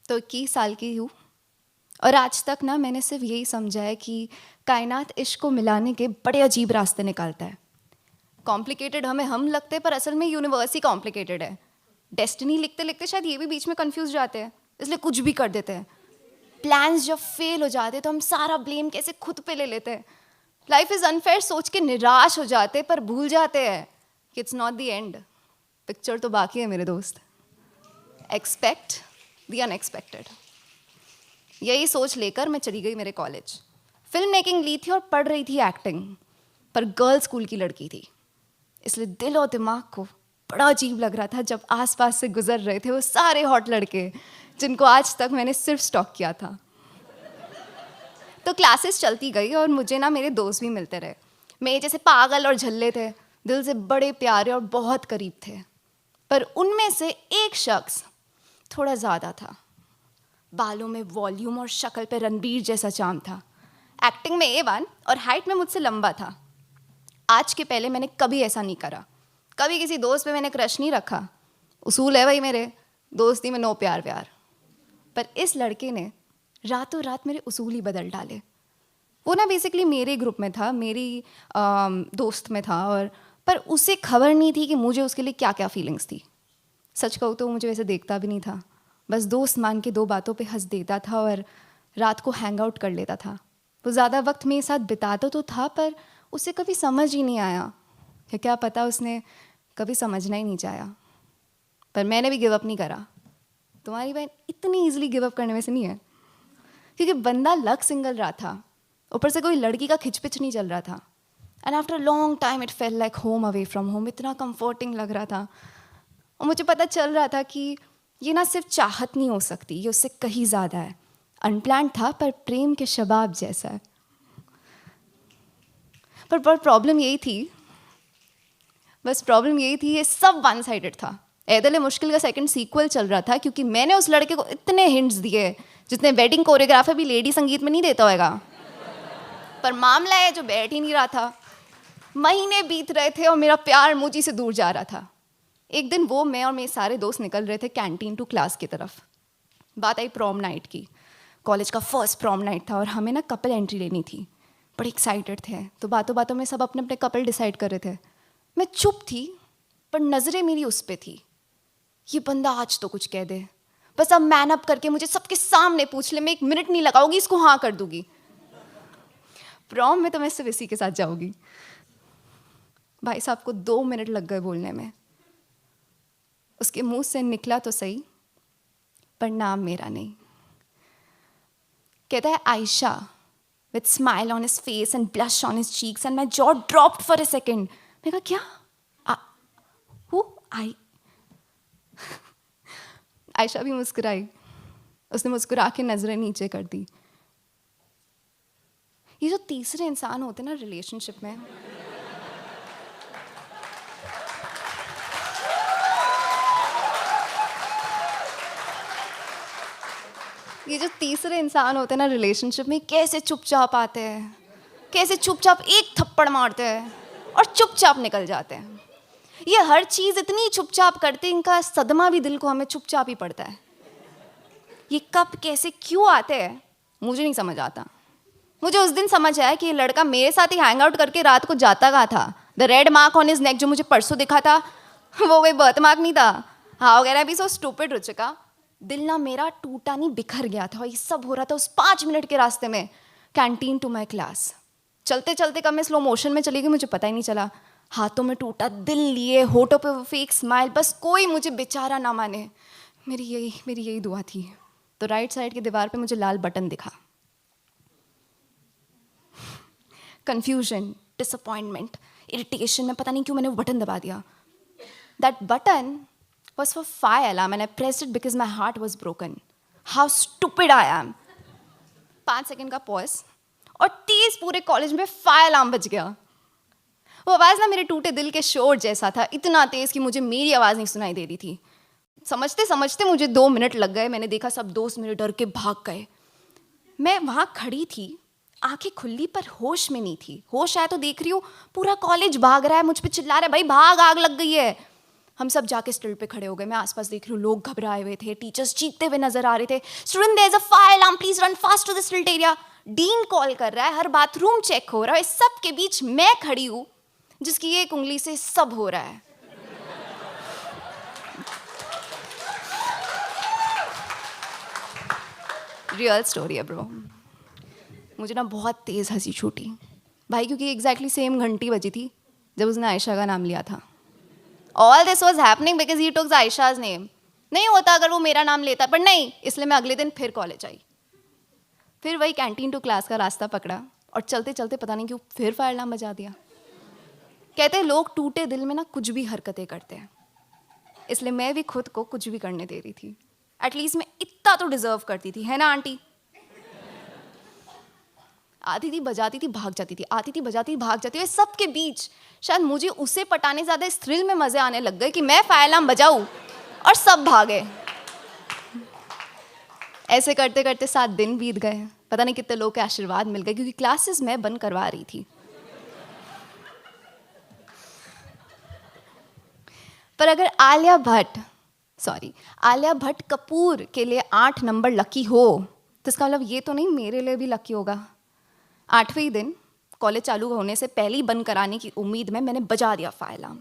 तो 21 साल की हूँ और आज तक ना मैंने सिर्फ यही समझा है कि कायनात इश्क को मिलाने के बड़े अजीब रास्ते निकालता है। कॉम्प्लिकेटेड हम लगते हैं पर असल में यूनिवर्स ही कॉम्प्लिकेटेड है। डेस्टिनी लिखते लिखते शायद ये भी बीच में कंफ्यूज जाते हैं, इसलिए कुछ भी कर देते हैं। प्लान्स जब फेल हो जाते हैं तो हम सारा ब्लेम कैसे खुद पे ले लेते हैं। लाइफ इज़ अनफेयर सोच के निराश हो जाते पर भूल जाते हैं कि it's not the end, picture तो बाकी है मेरे दोस्त। एक्सपेक्ट द अनएक्सपेक्टेड, यही सोच लेकर मैं चली गई मेरे कॉलेज। फिल्म मेकिंग ली थी और पढ़ रही थी एक्टिंग, पर गर्ल्स स्कूल की लड़की थी, इसलिए दिल और दिमाग को बड़ा अजीब लग रहा था जब आसपास से गुजर रहे थे वो सारे हॉट लड़के जिनको आज तक मैंने सिर्फ स्टॉक किया था। तो क्लासेस चलती गई और मुझे ना मेरे दोस्त भी मिलते रहे। मेरे जैसे पागल और झल्ले थे, दिल से बड़े प्यारे और बहुत करीब थे, पर उनमें से एक शख्स थोड़ा ज़्यादा था। बालों में वॉल्यूम और शक्ल पे रणबीर जैसा चार्म था। एक्टिंग में A1 और हाइट में मुझसे लंबा था। आज के पहले मैंने कभी ऐसा नहीं करा, कभी किसी दोस्त पे मैंने क्रश नहीं रखा। उसूल है भाई मेरे, दोस्ती में नो प्यार व्यार। पर इस लड़के ने रातों रात मेरे उसूल ही बदल डाले। वो ना बेसिकली मेरे ग्रुप में था, मेरी दोस्त में था, और पर उसे खबर नहीं थी कि मुझे उसके लिए क्या क्या फीलिंग्स थी। सच कहूँ तो मुझे वैसे देखता भी नहीं था, बस दोस्त मान के 2 बातों पे हंस देता था और रात को हैंग आउट कर लेता था। वो ज़्यादा वक्त मेरे साथ बिताता तो था पर उसे कभी समझ ही नहीं आया, या क्या पता उसने कभी समझना ही नहीं चाहा। पर मैंने भी गिव अप नहीं करा। तुम्हारी बहन इतनी ईजिली गिव अप करने में से नहीं है, क्योंकि बंदा लक सिंगल रहा था, ऊपर से कोई लड़की का खिचपिच नहीं चल रहा था। And after long time it fail like home away from home. इतना कंफर्टिंग लग रहा था और मुझे पता चल रहा था कि ये ना सिर्फ चाहत नहीं हो सकती, ये उससे कहीं ज़्यादा है। अनप्लान्ड था पर प्रेम के शबाब जैसा है। पर प्रॉब्लम यही थी, बस प्रॉब्लम यही थी, ये सब वन साइडेड था। ऐदल मुश्किल का सेकंड सीक्वल चल रहा था, क्योंकि मैंने उस लड़के को इतने हिंट्स दिए जितने वेडिंग कोरियोग्राफर भी लेडी संगीत में नहीं देता होगा। पर मामला है जो बैठ ही नहीं रहा था। महीने बीत रहे थे और मेरा प्यार मुझी से दूर जा रहा था। एक दिन वो, मैं और मेरे सारे दोस्त निकल रहे थे कैंटीन टू क्लास की तरफ। बात आई प्रॉम नाइट की। कॉलेज का फर्स्ट प्रॉम नाइट था और हमें ना कपल एंट्री लेनी थी। बड़े एक्साइटेड थे, तो बातों बातों में सब अपने अपने कपल डिसाइड कर रहे थे। मैं चुप थी पर नज़रें मेरी उस पर थी, ये बंदा आज तो कुछ कह दे, बस अब मैन अप करके मुझे सबके सामने पूछ ले, मैं 1 मिनट नहीं लगाऊंगी, इसको हाँ कर दूंगी। प्रॉम में तो मैं सिर्फ इसी के साथ जाऊंगी। भाई साहब को 2 मिनट लग गए बोलने में। उसके मुंह से निकला तो सही, पर नाम मेरा नहीं। कहता है Ayesha, with smile on his face and blush on his cheeks, and my jaw dropped for a second. मैं कहा क्या? आयशा भी मुस्कुराई। उसने मुस्कुरा के नजरें नीचे कर दी। ये जो तीसरे इंसान होते हैं ना रिलेशनशिप में, ये जो तीसरे इंसान होते हैं ना रिलेशनशिप में, कैसे चुपचाप आते हैं, कैसे चुपचाप एक थप्पड़ मारते हैं और चुपचाप निकल जाते हैं। ये हर चीज़ इतनी चुपचाप करते हैं, इनका सदमा भी दिल को हमें चुपचाप ही पड़ता है। ये कब कैसे क्यों आते हैं मुझे नहीं समझ आता। मुझे उस दिन समझ आया कि ये लड़का मेरे साथ ही हैंग आउट करके रात को जाता कहाँ था। The red mark on his neck जो मुझे परसों दिखा था, वो कोई बर्थ मार्क नहीं था। हाँ वगैरह भी सो स्टूपिड रुचिका। दिल ना मेरा टूटा नहीं, बिखर गया था। और ये सब हो रहा था उस 5 मिनट के रास्ते में कैंटीन टू माई क्लास। चलते चलते कब मैं स्लो मोशन में चली गई मुझे पता ही नहीं चला। हाथों में टूटा दिल लिए, होठों पे वो फेक स्माइल, बस कोई मुझे बेचारा ना माने। मेरी यही दुआ थी। तो राइट साइड की दीवार पे मुझे लाल बटन दिखा। कंफ्यूजन, डिसअपॉइंटमेंट, इरिटेशन में पता नहीं क्यों मैंने वो बटन दबा दिया। That button was for fire alarm and I pressed it because my heart was broken. How stupid I am. 5 second का पॉज और तेज पूरे कॉलेज में फायर अलार्म बज गया। वो आवाज़ ना मेरे टूटे दिल के शोर जैसा था, इतना तेज कि मुझे मेरी आवाज़ नहीं सुनाई दे रही थी। समझते समझते मुझे 2 मिनट लग गए। मैंने देखा सब दोस्त मेरे डर के भाग गए। मैं वहाँ खड़ी थी, आंखें खुली पर होश में नहीं थी। होश आया तो देख रही हूँ पूरा कॉलेज भाग रहा है, मुझ पे चिल्ला रहा है, भाई भाग आग लग गई है। हम सब जाके स्टिल पे खड़े हो गए। मैं आसपास देख रही हूँ, लोग घबराए हुए थे, टीचर्स चीखते हुए नजर आ रहे थे, student there is a fire alarm, please run fast to the stilt area. Dean call कर रहा है, हर बाथरूम चेक हो रहा है, इस सब के बीच मैं खड़ी हूँ जिसकी एक उंगली से सब हो रहा है। रियल स्टोरी है ब्रो। मुझे ना बहुत तेज हंसी छूटी भाई, क्योंकि एग्जैक्टली सेम घंटी बजी थी जब उसने आयशा का नाम लिया था। All this was happening because he took Ayesha's name. नहीं होता अगर वो मेरा नाम लेता, पर नहीं, इसलिए मैं अगले दिन फिर कॉलेज आई, फिर वही कैंटीन टू क्लास का रास्ता पकड़ा, और चलते चलते पता नहीं क्यों फिर फायर अलार्म बजा दिया। कहते हैं लोग टूटे दिल में ना कुछ भी हरकतें करते हैं, इसलिए मैं भी खुद को कुछ भी करने दे रही थी। एटलीस्ट मैं इतना तो डिजर्व करती थी, है ना आंटी? आती थी बजाती थी भाग जाती थी, आती थी बजाती थी भाग जाती थी। सबके बीच शायद मुझे उसे पटाने ज़्यादा इस थ्रिल में मज़े आने लग गए कि मैं फायर अलार्म बजाऊं और सब भागे। ऐसे करते करते 7 दिन बीत गए, पता नहीं कितने लोग के आशीर्वाद मिल गए, क्योंकि क्लासेस मैं बंद करवा रही थी। पर अगर आलिया भट्ट कपूर के लिए 8 नंबर लकी हो, तो इसका मतलब ये तो नहीं मेरे लिए भी लकी होगा। 8वें दिन कॉलेज चालू होने से पहले ही बंद कराने की उम्मीद में मैंने बजा दिया फायर अलार्म।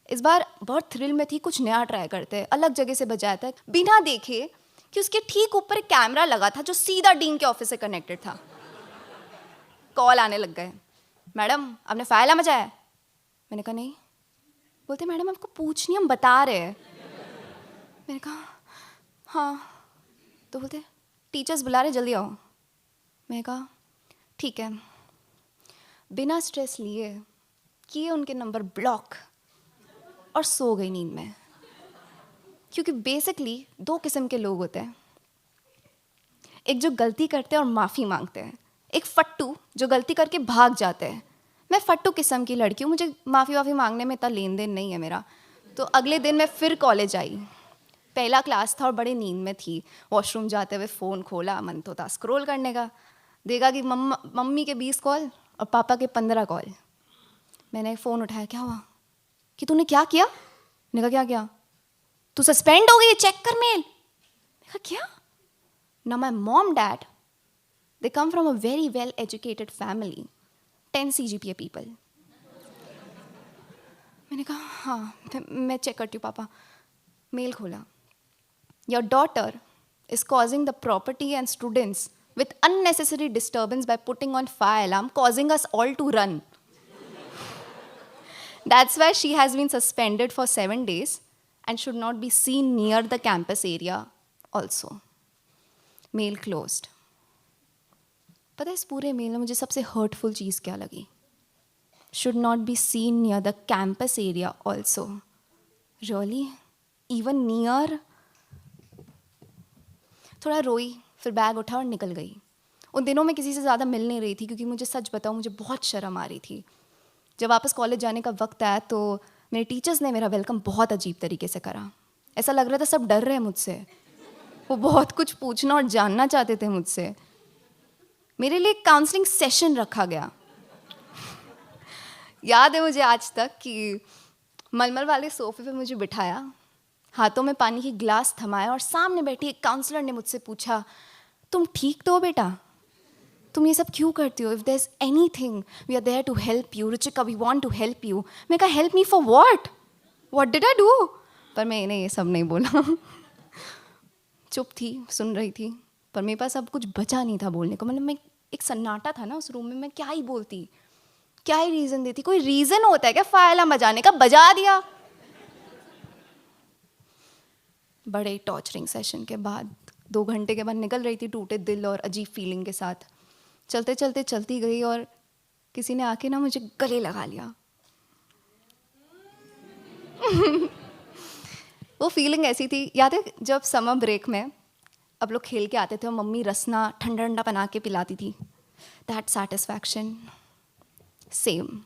इस बार बहुत थ्रिल में थी, कुछ नया ट्राई करते हैं, अलग जगह से बजाया था, बिना देखे कि उसके ठीक ऊपर एक कैमरा लगा था जो सीधा डीन के ऑफिस से कनेक्टेड था। कॉल आने लग गए, मैडम आपने फायर अलार्म बजाया है? मैंने कहा नहीं। बोलते मैडम आपको पूछ नहीं, हम बता रहे हैं। मैंने कहा हाँ। तो बोलते टीचर्स बुला रहे, जल्दी आओ। मैंने कहा ठीक है। बिना स्ट्रेस लिए किए उनके नंबर ब्लॉक और सो गई नींद में। क्योंकि बेसिकली 2 किस्म के लोग होते हैं, एक जो गलती करते हैं और माफ़ी मांगते हैं, एक फट्टू जो गलती करके भाग जाते हैं। मैं फट्टू किस्म की लड़की हूँ, मुझे माफ़ी मांगने में इतना लेन देन नहीं है मेरा। तो अगले दिन मैं फिर कॉलेज आई, पहला क्लास था और बड़े नींद में थी। वॉशरूम जाते हुए फ़ोन खोला, मन तो था स्क्रॉल करने का, देखा कि मम्मी के 20 कॉल और पापा के 15 कॉल। मैंने फ़ोन उठाया, क्या हुआ? कि तूने क्या किया? मैंने कहा क्या किया? तू सस्पेंड हो गई, चेक कर मेल। मैंने कहा क्या? ना my mom dad, they come from a very well educated family, 10 CGPA people. मैंने कहा हाँ मैं चेक करती हूँ पापा। मेल खोला, your daughter is causing the property and students with unnecessary disturbance by putting on fire alarm, causing us all to run. That's why she has been suspended for 7 days and should not be seen near the campus area also. Mail closed. पता है इस पूरे mail में मुझे सबसे hurtful चीज़ क्या लगी? Should not be seen near the campus area also. Really? Even near? थोड़ा रोई, फिर बैग उठा और निकल गई। उन दिनों में किसी से ज़्यादा मिल नहीं रही थी, क्योंकि मुझे सच बताऊँ मुझे बहुत शर्म आ रही थी। जब वापस कॉलेज जाने का वक्त आया तो मेरे टीचर्स ने मेरा वेलकम बहुत अजीब तरीके से करा। ऐसा लग रहा था सब डर रहे हैं मुझसे, वो बहुत कुछ पूछना और जानना चाहते थे मुझसे। मेरे लिए एक काउंसलिंग सेशन रखा गया। याद है मुझे आज तक कि मलमल वाले सोफे पे मुझे बिठाया, हाथों में पानी की गिलास थमाया और सामने बैठी एक काउंसलर ने मुझसे पूछा, तुम ठीक तो हो बेटा? तुम ये सब क्यों करती हो? If there is anything we are there to help you Ruchika, we want to help you. मैं कहा help me for what did I do? पर मैंने ये सब नहीं बोला। चुप थी, सुन रही थी, पर मेरे पास अब कुछ बचा नहीं था बोलने को। मतलब मैं एक सन्नाटा था ना उस रूम में, मैं क्या ही बोलती, क्या ही रीज़न देती? कोई रीज़न होता है क्या फायर अलार्म बजाने का? बजा दिया। बड़े टॉर्चरिंग सेशन के बाद 2 घंटे के बाद निकल रही थी टूटे दिल और अजीब फीलिंग के साथ। चलते चलते चलती गई और किसी ने आके ना मुझे गले लगा लिया। वो फीलिंग ऐसी थी, याद है जब समर ब्रेक में अब लोग खेल के आते थे और मम्मी रसना ठंडा ठंडा बना के पिलाती थी, दैट सेटिस्फैक्शन सेम।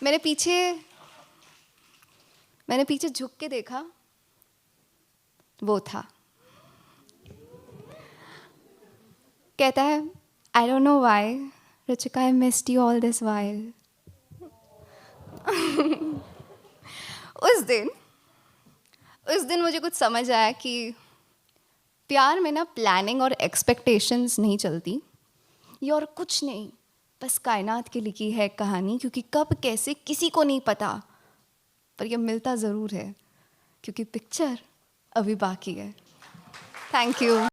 मैंने पीछे झुक के देखा, वो था। कहता है I don't know why Ruchika, I missed you all this while. उस दिन मुझे कुछ समझ आया कि प्यार में ना प्लानिंग और एक्सपेक्टेशंस नहीं चलती, ये और कुछ नहीं, बस कायनात की लिखी है कहानी, क्योंकि कब कैसे किसी को नहीं पता, पर ये मिलता ज़रूर है क्योंकि पिक्चर अभी बाकी है। Thank you.